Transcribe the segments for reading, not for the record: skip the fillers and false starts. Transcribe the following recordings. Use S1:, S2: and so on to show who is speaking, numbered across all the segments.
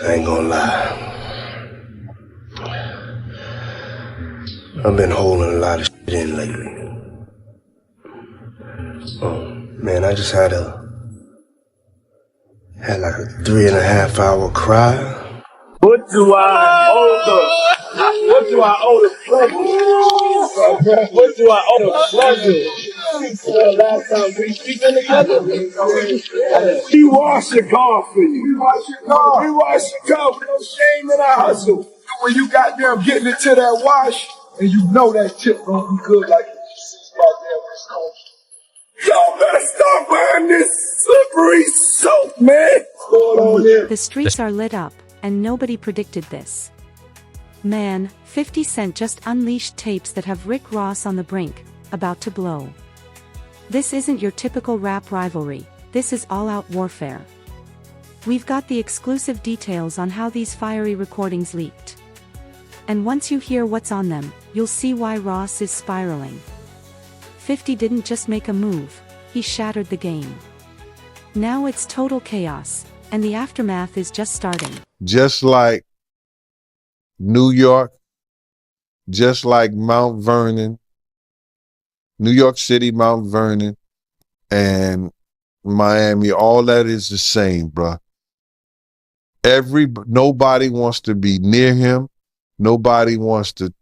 S1: I ain't gonna lie. I've been holding a lot of shit in lately. Oh, man, I just had like a 3.5 hour cry.
S2: What do I owe the pleasure? What do I owe the pleasure? Last time we speaking together, we wash your car for you. We wash your car with no shame in our hustle. When you got them getting it to that wash, and you know that tip gonna be good like this goddamn West Coast. Y'all better start buying this slippery soap, man. What's going on there?
S3: The streets are lit up, and nobody predicted this. Man, 50 Cent just unleashed tapes that have Rick Ross on the brink, about to blow. This isn't your typical rap rivalry, this is all-out warfare. We've got the exclusive details on how these fiery recordings leaked. And once you hear what's on them, you'll see why Ross is spiraling. 50 didn't just make a move, he shattered the game. Now it's total chaos, and the aftermath is just starting.
S4: Just like New York, just like Mount Vernon, New York City, Mount Vernon, and Miami, all that is the same, bruh. Nobody wants to be near him. Nobody wants to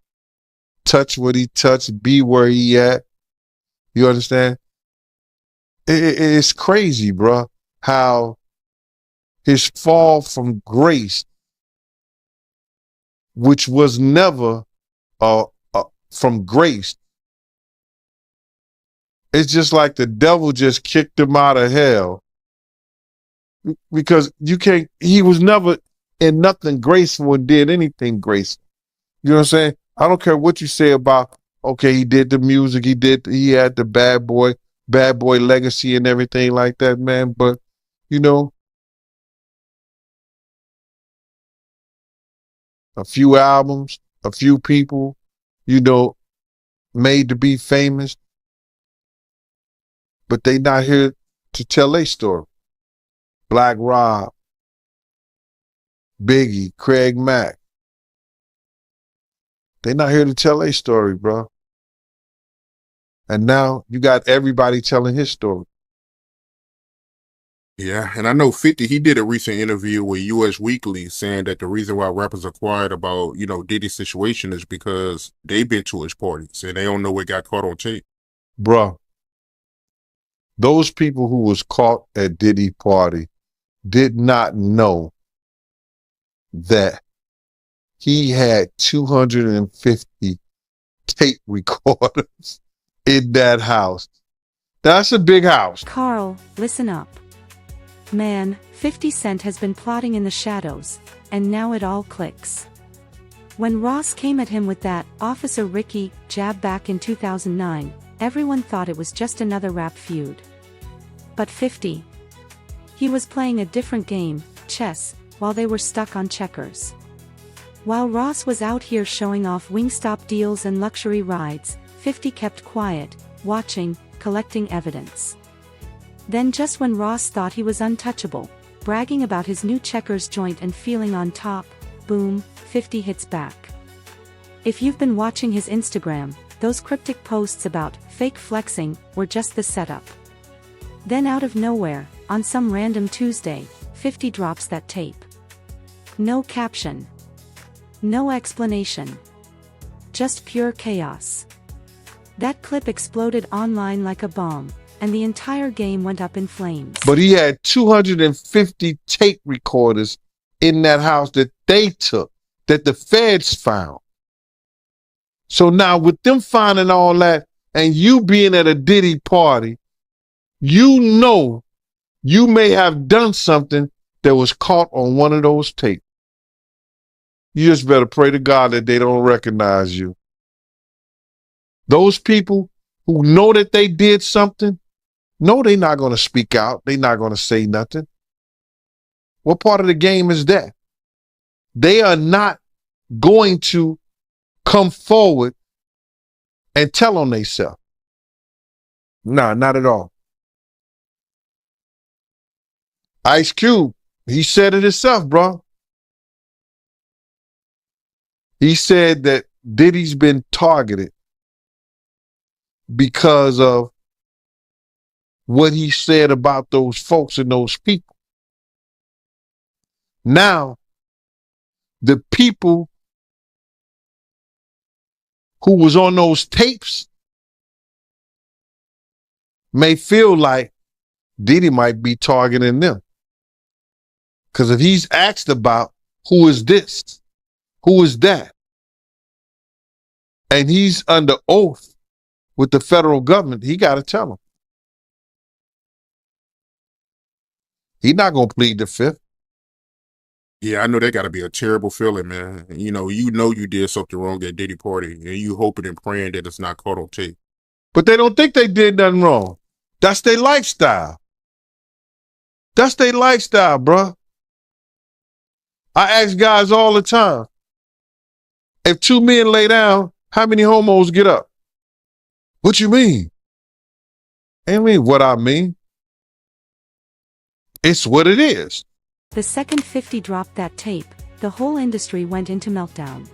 S4: touch what he touched, be where he at. You understand? It's crazy, bruh, how his fall from grace, which was never from grace. It's just like the devil just kicked him out of hell, because he was never in nothing graceful and did anything graceful. You know what I'm saying? I don't care what you say about, okay, he did the music, he had the bad boy legacy and everything like that, man. But, you know, a few albums, a few people, you know, made to be famous, but they not here to tell their story. Black Rob, Biggie, Craig Mack. They not here to tell their story, bro. And now you got everybody telling his story.
S5: Yeah, and I know 50, he did a recent interview with US Weekly saying that the reason why rappers are quiet about, you know, Diddy's situation is because they've been to his parties and they don't know what got caught on tape.
S4: Bro, those people who was caught at Diddy party did not know that he had 250 tape recorders in that house. That's a big house.
S3: Carl, listen up. Man, 50 Cent has been plotting in the shadows, and now it all clicks. When Ross came at him with that Officer Ricky jab back in 2009, everyone thought it was just another rap feud. But 50, he was playing a different game, chess, while they were stuck on checkers. While Ross was out here showing off Wingstop deals and luxury rides, 50 kept quiet, watching, collecting evidence. Then just when Ross thought he was untouchable, bragging about his new checkers joint and feeling on top, boom, 50 hits back. If you've been watching his Instagram, those cryptic posts about fake flexing were just the setup. Then out of nowhere, on some random Tuesday, 50 drops that tape. No caption. No explanation. Just pure chaos. That clip exploded online like a bomb, and the entire game went up in flames.
S4: But he had 250 tape recorders in that house that they took, that the feds found. So now with them finding all that, and you being at a Diddy party, you know you may have done something that was caught on one of those tapes. You just better pray to God that they don't recognize you. Those people who know that they did something, no, they're not going to speak out. They're not going to say nothing. What part of the game is that? They are not going to come forward and tell on themselves. Nah, not at all. Ice Cube, he said it himself, bro. He said that Diddy's been targeted because of what he said about those folks and those people. Now, the people who was on those tapes may feel like Diddy might be targeting them. Because if he's asked about who is this, who is that, and he's under oath with the federal government, he got to tell them. He's not going to plead the fifth.
S5: Yeah, I know that got to be a terrible feeling, man. You know you did something wrong at Diddy party, and you hoping and praying that it's not caught on tape.
S4: But they don't think they did nothing wrong. That's their lifestyle. That's their lifestyle, bruh. I ask guys all the time, if two men lay down, how many homos get up? What you mean? I mean what I mean. It's what it is.
S3: The second 50 dropped that tape, the whole industry went into meltdown.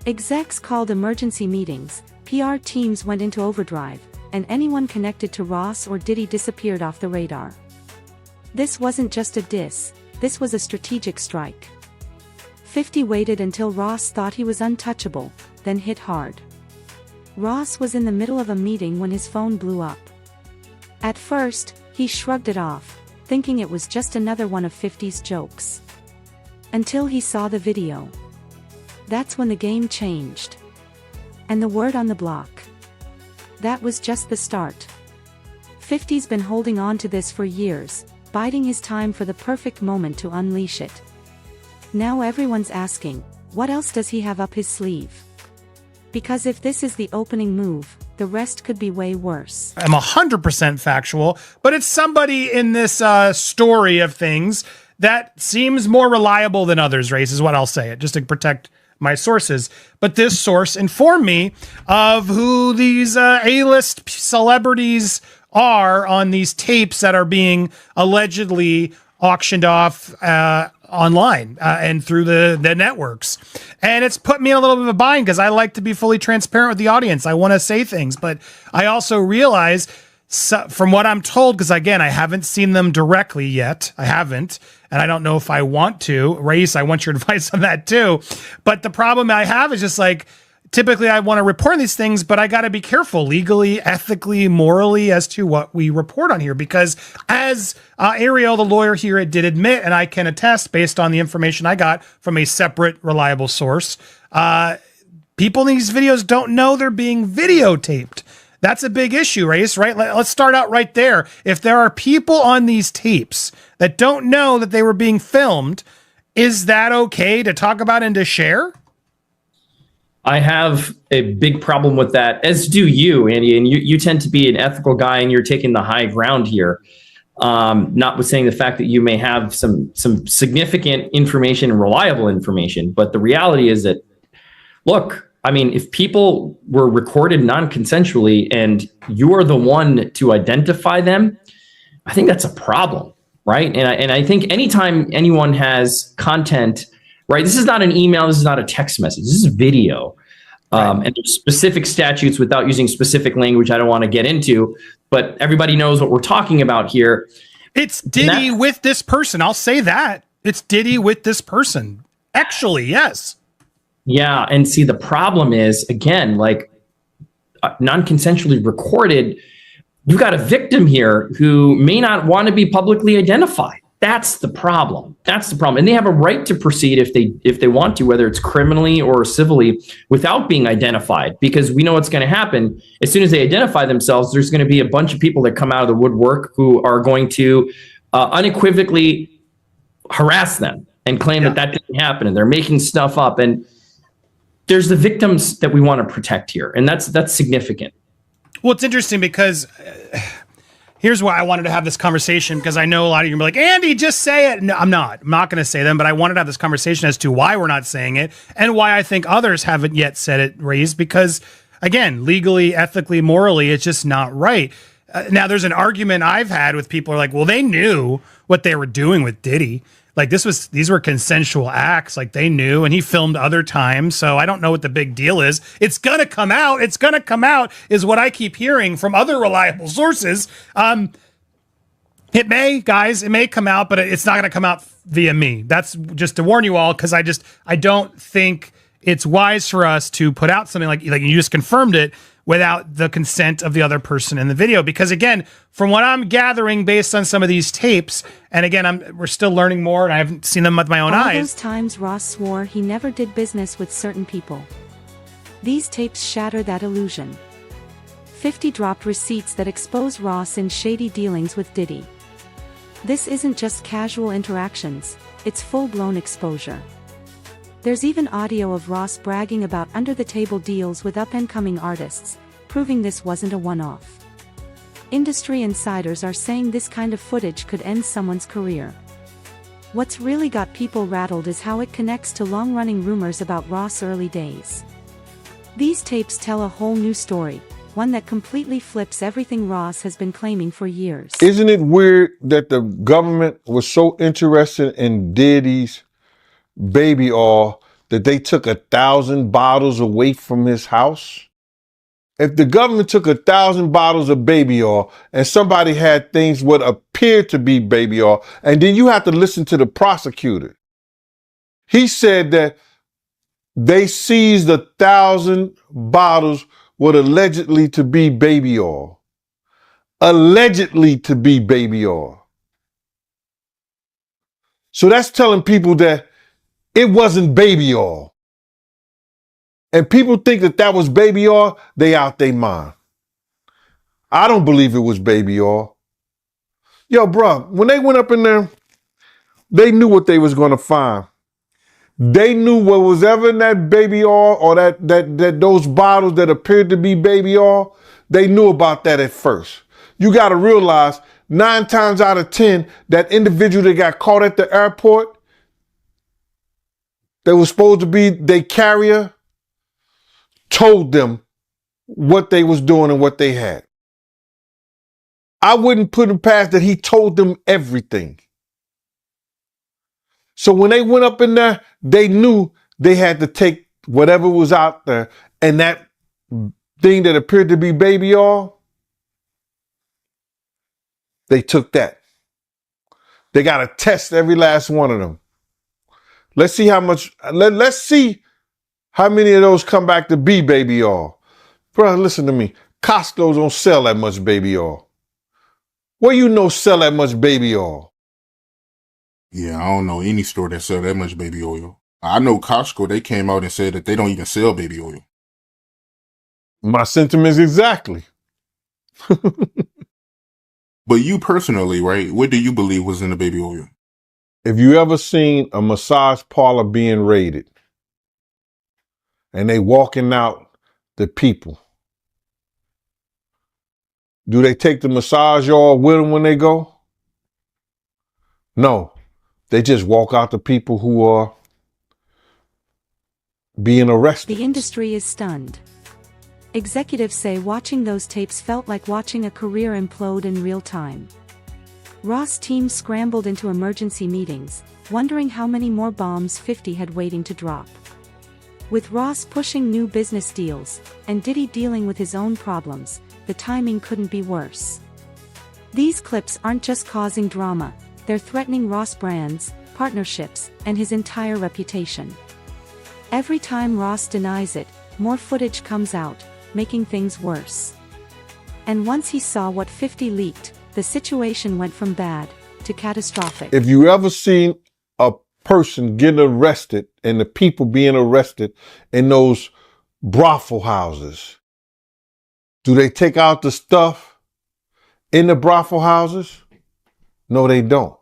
S3: Execs called emergency meetings, PR teams went into overdrive, and anyone connected to Ross or Diddy disappeared off the radar. This wasn't just a diss, this was a strategic strike. 50 waited until Ross thought he was untouchable, then hit hard. Ross was in the middle of a meeting when his phone blew up. At first, he shrugged it off, thinking it was just another one of 50's jokes. Until he saw the video. That's when the game changed. And the word on the block. That was just the start. 50's been holding on to this for years, biding his time for the perfect moment to unleash it. Now everyone's asking, what else does he have up his sleeve? Because if this is the opening move, the rest could be way worse.
S6: I'm 100% factual, but it's somebody in this story of things that seems more reliable than others, Race, is what I'll say it, just to protect my sources. But this source informed me of who these A-list celebrities are on these tapes that are being allegedly auctioned off online and through the networks. And it's put me in a little bit of a bind because I like to be fully transparent with the audience. I want to say things, but I also realize from what I'm told, because again, I haven't seen them directly yet. I haven't, and I don't know if I want to. Race, I want your advice on that too. But the problem I have is just like, typically I want to report these things, but I got to be careful legally, ethically, morally as to what we report on here. Because as Ariel, the lawyer here, did admit, and I can attest based on the information I got from a separate, reliable source, people in these videos don't know they're being videotaped. That's a big issue, Race, right? Let's start out right there. If there are people on these tapes that don't know that they were being filmed, is that okay to talk about and to share?
S7: I have a big problem with that, as do you, Andy. And you tend to be an ethical guy, and you're taking the high ground here. Notwithstanding the fact that you may have some significant information and reliable information, but the reality is that, look, I mean, if people were recorded non-consensually and you're the one to identify them, I think that's a problem, right? And I think anytime anyone has content, right, this is not an email, this is not a text message, this is video. Right. And there's specific statutes without using specific language I don't want to get into, but everybody knows what we're talking about here.
S6: It's Diddy with this person. I'll say that. It's Diddy with this person. Actually, yes.
S7: Yeah, and see, the problem is, again, like non-consensually recorded, you've got a victim here who may not want to be publicly identified. That's the problem. That's the problem. And they have a right to proceed if they want to, whether it's criminally or civilly, without being identified, because we know what's going to happen. As soon as they identify themselves, there's going to be a bunch of people that come out of the woodwork who are going to unequivocally harass them and claim that didn't happen, and they're making stuff up. And there's the victims that we want to protect here, and that's significant.
S6: Well, it's interesting because here's why I wanted to have this conversation, because I know a lot of you are like, Andy, just say it. No, I'm not going to say them, but I wanted to have this conversation as to why we're not saying it and why I think others haven't yet said it, raised, because again, legally, ethically, morally, it's just not right. Now there's an argument I've had with people are like, well, they knew what they were doing with Diddy. Like these were consensual acts. Like they knew, and he filmed other times. So I don't know what the big deal is. It's going to come out. It's going to come out is what I keep hearing from other reliable sources. It may come out, but it's not going to come out via me. That's just to warn you all. Cause I don't think it's wise for us to put out something like you just confirmed it without the consent of the other person in the video. Because again, from what I'm gathering based on some of these tapes, and again, we're still learning more and I haven't seen them with my own eyes.
S3: All those times Ross swore he never did business with certain people. These tapes shatter that illusion. 50 dropped receipts that expose Ross in shady dealings with Diddy. This isn't just casual interactions, it's full-blown exposure. There's even audio of Ross bragging about under-the-table deals with up-and-coming artists, proving this wasn't a one-off. Industry insiders are saying this kind of footage could end someone's career. What's really got people rattled is how it connects to long-running rumors about Ross' early days. These tapes tell a whole new story, one that completely flips everything Ross has been claiming for years.
S4: Isn't it weird that the government was so interested in Diddy's baby oil that they took 1,000 bottles away from his house? If the government took 1,000 bottles of baby oil and somebody had things what appeared to be baby oil, and then you have to listen to the prosecutor. He said that they seized 1,000 bottles what allegedly to be baby oil. Allegedly to be baby oil. So that's telling people that it wasn't baby oil. And people think that that was baby oil, they out their mind. I don't believe it was baby oil. Yo, bro, when they went up in there, they knew what they was going to find. They knew what was ever in that baby oil or that those bottles that appeared to be baby oil, they knew about that at first. You got to realize 9 times out of 10, that individual that got caught at the airport, that was supposed to be their carrier, told them what they was doing and what they had. I wouldn't put him past that he told them everything. So when they went up in there, they knew they had to take whatever was out there, and that thing that appeared to be baby oil, they took that. They got to test every last one of them. Let's see how much, let's see how many of those come back to be baby oil. Bro, listen to me. Costco don't sell that much baby oil. Where you know sell that much baby oil?
S5: Yeah, I don't know any store that sell that much baby oil. I know Costco, they came out and said that they don't even sell baby oil.
S4: My sentiments exactly.
S5: But you personally, right, what do you believe was in the baby oil?
S4: If you ever seen a massage parlor being raided and they walking out the people, do they take the massage oil with them when they go? No. They just walk out the people who are being arrested.
S3: The industry is stunned. Executives say watching those tapes felt like watching a career implode in real time. Ross' team scrambled into emergency meetings, wondering how many more bombs 50 had waiting to drop. With Ross pushing new business deals, and Diddy dealing with his own problems, the timing couldn't be worse. These clips aren't just causing drama, they're threatening Ross brands, partnerships, and his entire reputation. Every time Ross denies it, more footage comes out, making things worse. And once he saw what 50 leaked, the situation went from bad to catastrophic.
S4: If you ever seen a person getting arrested and the people being arrested in those brothel houses, do they take out the stuff in the brothel houses? No, they don't.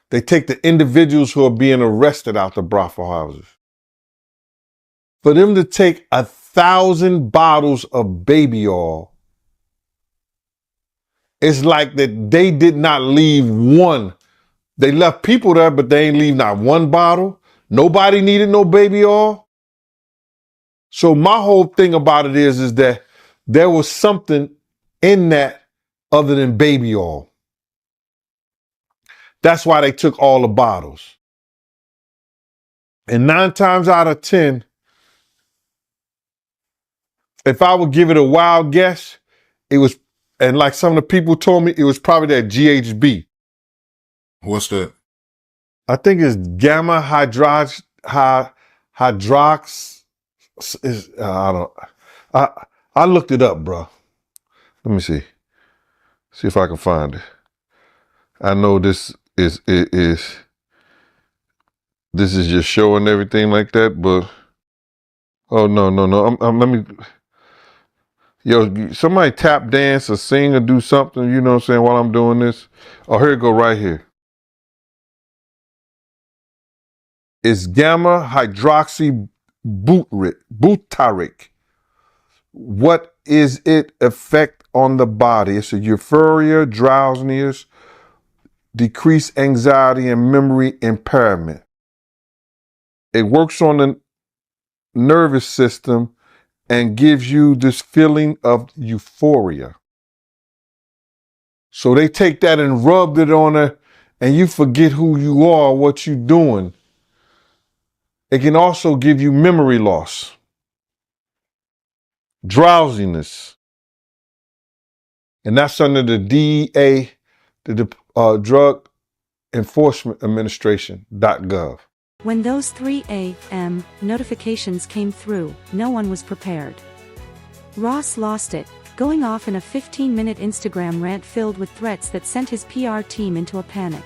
S4: They take the individuals who are being arrested out the brothel houses. For them to take 1,000 bottles of baby oil, it's like that they did not leave one. They left people there, but they ain't leave not one bottle. Nobody needed no baby oil. So my whole thing about it is that there was something in that other than baby oil. That's why they took all the bottles. And 9 times out of 10, if I would give it a wild guess, it was, and like some of the people told me, it was probably that GHB.
S5: What's that?
S4: I think it's gamma hydrox. I looked it up, bro. Let me see. See if I can find it. I know this is just showing everything like that, but oh no. Let me. Yo, somebody tap dance or sing or do something, you know what I'm saying, while I'm doing this. Oh, here it go right here. It's gamma hydroxy butyric. What is it effect on the body? It's a euphoria, drowsiness, decreased anxiety, and memory impairment. It works on the nervous system and gives you this feeling of euphoria. So they take that and rubbed it on her, and you forget who you are, what you're doing. It can also give you memory loss, drowsiness, and that's under the DEA, the Drug Enforcement Administration.gov.
S3: When those 3 a.m. notifications came through, no one was prepared. Ross lost it, going off in a 15-minute Instagram rant filled with threats that sent his PR team into a panic.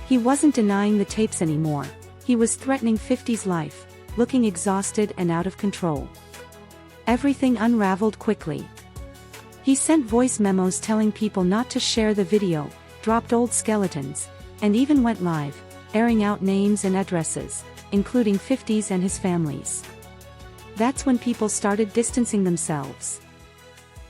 S3: He wasn't denying the tapes anymore. He was threatening 50's life, looking exhausted and out of control. Everything unraveled quickly. He sent voice memos telling people not to share the video, dropped old skeletons, and even went live, airing out names and addresses, including 50's and his family's. That's when people started distancing themselves.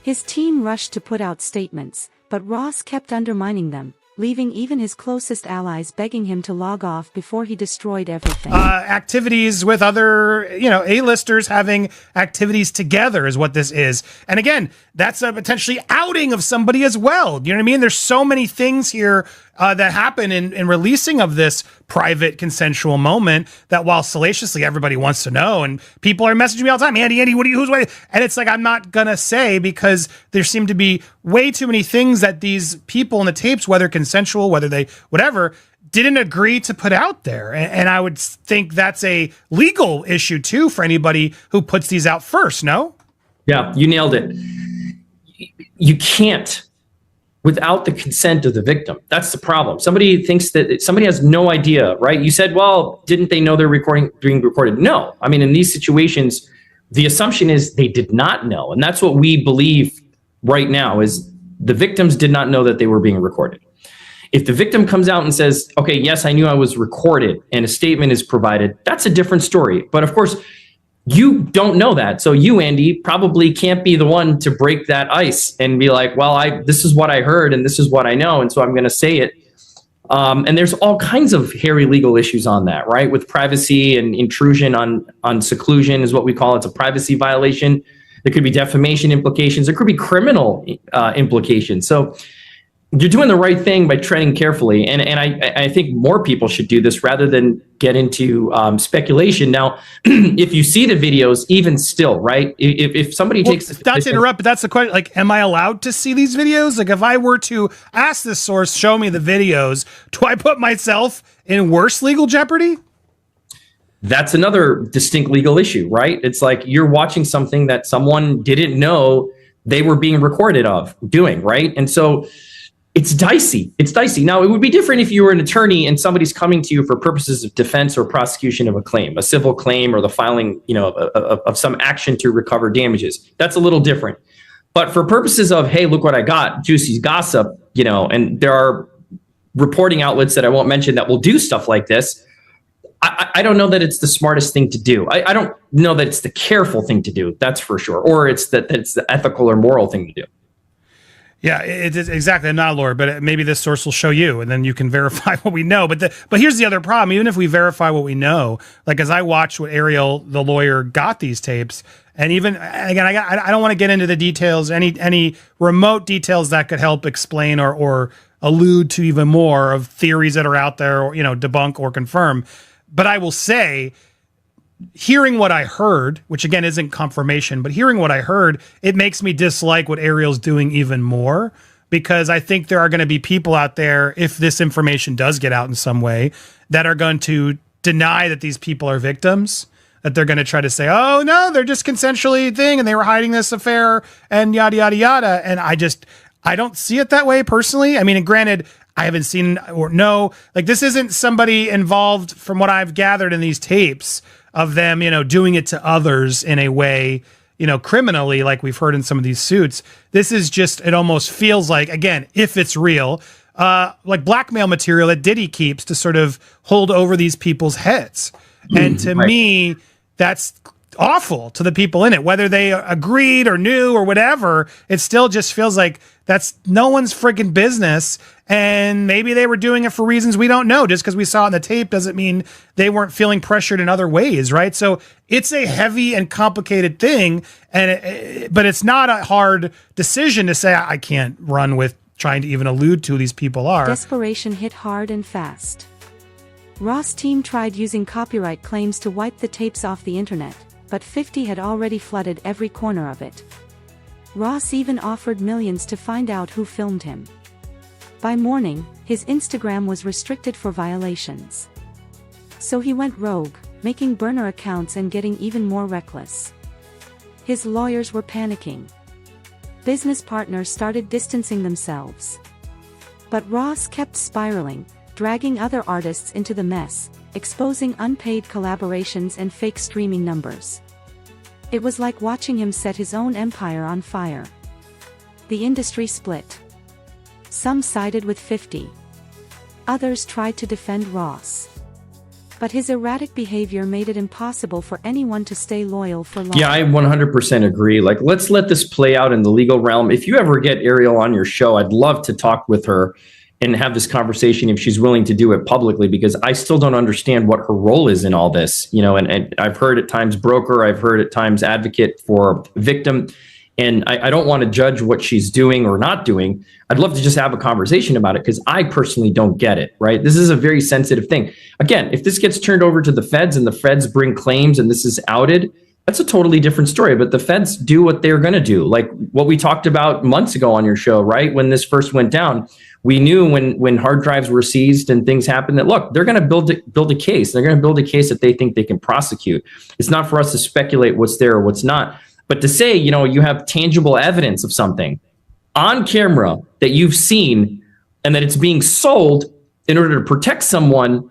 S3: His team rushed to put out statements, but Ross kept undermining them, leaving even his closest allies begging him to log off before he destroyed everything.
S6: Activities with other, A-listers having activities together is what this is. And again, that's a potentially outing of somebody as well. You know what I mean? There's so many things here that happen in releasing of this private consensual moment that while salaciously everybody wants to know, and people are messaging me all the time, Andy, who's waiting? And it's like, I'm not gonna say, because there seem to be way too many things that these people in the tapes, whether consensual, whether they, whatever, didn't agree to put out there. And I would think that's a legal issue too for anybody who puts these out first, no?
S7: Yeah, you nailed it. You can't without the consent of the victim. That's the problem. Somebody thinks that somebody has no idea, right? You said, well, didn't they know they're being recorded? No. I mean, in these situations, the assumption is they did not know. And that's what we believe right now is the victims did not know that they were being recorded. If the victim comes out and says, okay, yes, I knew I was recorded, and a statement is provided, that's a different story. But of course, you don't know that. So you, Andy, probably can't be the one to break that ice and be like, well, this is what I heard and this is what I know, and so I'm going to say it. And there's all kinds of hairy legal issues on that, right? With privacy and intrusion on seclusion is what we call it. It's a privacy violation. There could be defamation implications. There could be criminal implications. So you're doing the right thing by treading carefully. And I think more people should do this rather than get into speculation. Now, if you see the videos, even still, right? If somebody takes the
S6: not to interrupt, but that's the question. Like, am I allowed to see these videos? Like, if I were to ask this source, show me the videos, do I put myself in worse legal jeopardy?
S7: That's another distinct legal issue, right? It's like you're watching something that someone didn't know they were being recorded of doing, right? And so it's dicey. It's dicey. Now, it would be different if you were an attorney and somebody's coming to you for purposes of defense or prosecution of a claim, a civil claim, or the filing, of some action to recover damages. That's a little different. But for purposes of, hey, look what I got, juicy gossip, and there are reporting outlets that I won't mention that will do stuff like this. I don't know that it's the smartest thing to do. I don't know that it's the careful thing to do. That's for sure. Or it's the ethical or moral thing to do.
S6: Yeah, it is exactly. I'm not a lawyer, but maybe this source will show you, and then you can verify what we know. But here's the other problem. Even if we verify what we know, like as I watched what Ariel, the lawyer, got these tapes, And even again, I don't want to get into the details, any remote details that could help explain or allude to even more of theories that are out there, or debunk or confirm. But I will say, hearing what I heard, which again isn't confirmation, but hearing what I heard, it makes me dislike what Ariel's doing even more, because I think there are going to be people out there, if this information does get out in some way, that are going to deny that these people are victims, that they're going to try to say, oh no, they're just consensually thing and they were hiding this affair and yada, yada, yada. And I don't see it that way personally. I mean, and granted, I haven't seen or know, like, this isn't somebody involved from what I've gathered in these tapes of them, doing it to others in a way, criminally, like we've heard in some of these suits. This is just, it almost feels like, again, if it's real, like blackmail material that Diddy keeps to sort of hold over these people's heads. And to me, that's awful to the people in it, whether they agreed or knew or whatever. It still just feels like that's no one's freaking business. And maybe they were doing it for reasons we don't know. Just because we saw it in the tape doesn't mean they weren't feeling pressured in other ways, right? So it's a heavy and complicated thing, but it's not a hard decision to say I can't run with trying to even allude to who these people are.
S3: Desperation hit hard and fast. Ross' team tried using copyright claims to wipe the tapes off the internet, but 50 had already flooded every corner of it. Ross even offered millions to find out who filmed him. By morning, his Instagram was restricted for violations. So he went rogue, making burner accounts and getting even more reckless. His lawyers were panicking. Business partners started distancing themselves. But Ross kept spiraling, dragging other artists into the mess, exposing unpaid collaborations and fake streaming numbers. It was like watching him set his own empire on fire. The industry split. Some sided with 50. Others tried to defend Ross. But his erratic behavior made it impossible for anyone to stay loyal for long.
S7: Yeah, I 100% agree. Like, let's let this play out in the legal realm. If you ever get Ariel on your show, I'd love to talk with her and have this conversation if she's willing to do it publicly, because I still don't understand what her role is in all this, and I've heard at times broker, I've heard at times advocate for victim, and I don't want to judge what she's doing or not doing. I'd love to just have a conversation about it, because I personally don't get it, right? This is a very sensitive thing. Again, if this gets turned over to the feds and the feds bring claims and this is outed, that's a totally different story. But the feds do what they're going to do. Like what we talked about months ago on your show, right? When this first went down, we knew when hard drives were seized and things happened that, look, they're going to build a case. They're going to build a case that they think they can prosecute. It's not for us to speculate what's there or what's not. But to say, you have tangible evidence of something on camera that you've seen and that it's being sold in order to protect someone,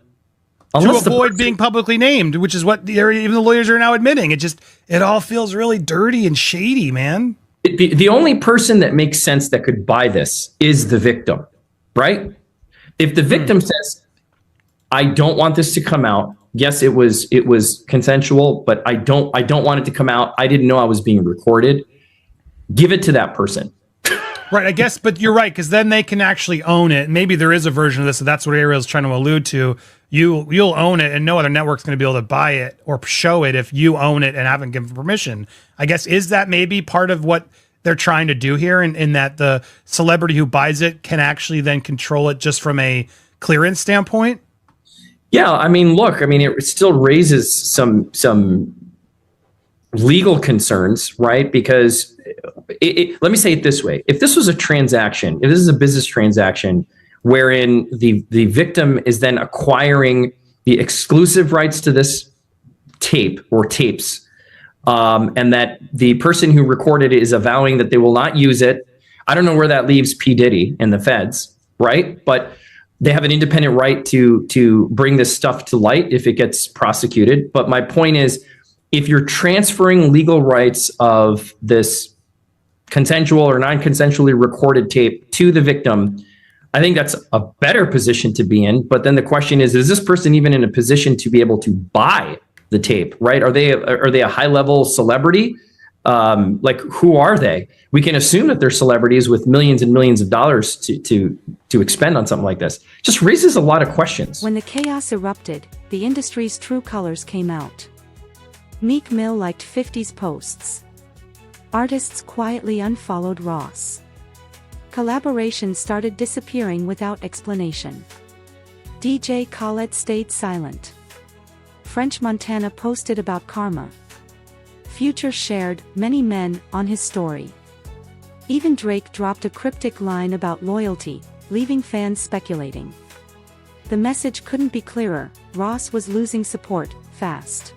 S6: to avoid being publicly named, which is what even the lawyers are now admitting. It all feels really dirty and shady, man.
S7: The only person that makes sense that could buy this is the victim, right? If the victim says, I don't want this to come out. Yes, it was consensual, but I don't want it to come out. I didn't know I was being recorded. Give it to that person.
S6: Right, I guess, but you're right, because then they can actually own it. Maybe there is a version of this, so that's what Ariel's trying to allude to. You'll own it, and no other network's going to be able to buy it or show it if you own it and haven't given permission. I guess, is that maybe part of what they're trying to do here, in that the celebrity who buys it can actually then control it just from a clearance standpoint?
S7: Yeah, it still raises some legal concerns, right? Because let me say it this way. If this was a transaction, if this is a business transaction wherein the victim is then acquiring the exclusive rights to this tape or tapes, and that the person who recorded it is avowing that they will not use it, I don't know where that leaves P. Diddy and the feds, right? But they have an independent right to bring this stuff to light if it gets prosecuted. But my point is, if you're transferring legal rights of this consensual or non-consensually recorded tape to the victim, I think that's a better position to be in. But then the question is this person even in a position to be able to buy the tape, right? Are they a high-level celebrity? Like, who are they? We can assume that they're celebrities with millions and millions of dollars to expend on something like this. Just raises a lot of questions.
S3: When the chaos erupted, the industry's true colors came out. Meek Mill liked 50's posts. Artists quietly unfollowed Ross. Collaborations started disappearing without explanation. DJ Khaled stayed silent. French Montana posted about karma. Future shared many men on his story. Even Drake dropped a cryptic line about loyalty, leaving fans speculating. The message couldn't be clearer: Ross was losing support, fast.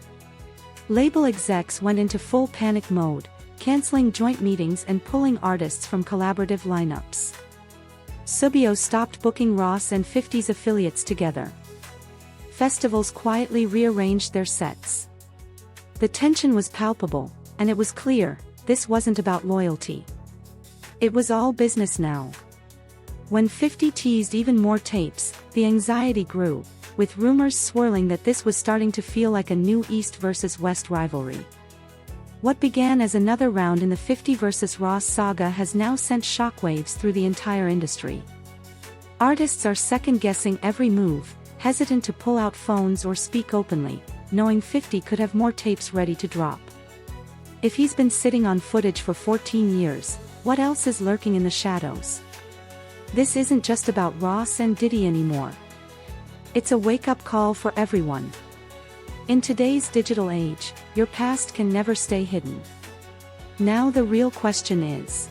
S3: Label execs went into full panic mode, canceling joint meetings and pulling artists from collaborative lineups. Subio stopped booking Ross and 50's affiliates together. Festivals quietly rearranged their sets. The tension was palpable, and it was clear, this wasn't about loyalty. It was all business now. When 50 teased even more tapes, the anxiety grew, with rumors swirling that this was starting to feel like a new East versus West rivalry. What began as another round in the 50 versus Ross saga has now sent shockwaves through the entire industry. Artists are second-guessing every move, hesitant to pull out phones or speak openly, knowing 50 could have more tapes ready to drop. If he's been sitting on footage for 14 years, what else is lurking in the shadows? This isn't just about Ross and Diddy anymore. It's a wake-up call for everyone. In today's digital age, your past can never stay hidden. Now the real question is,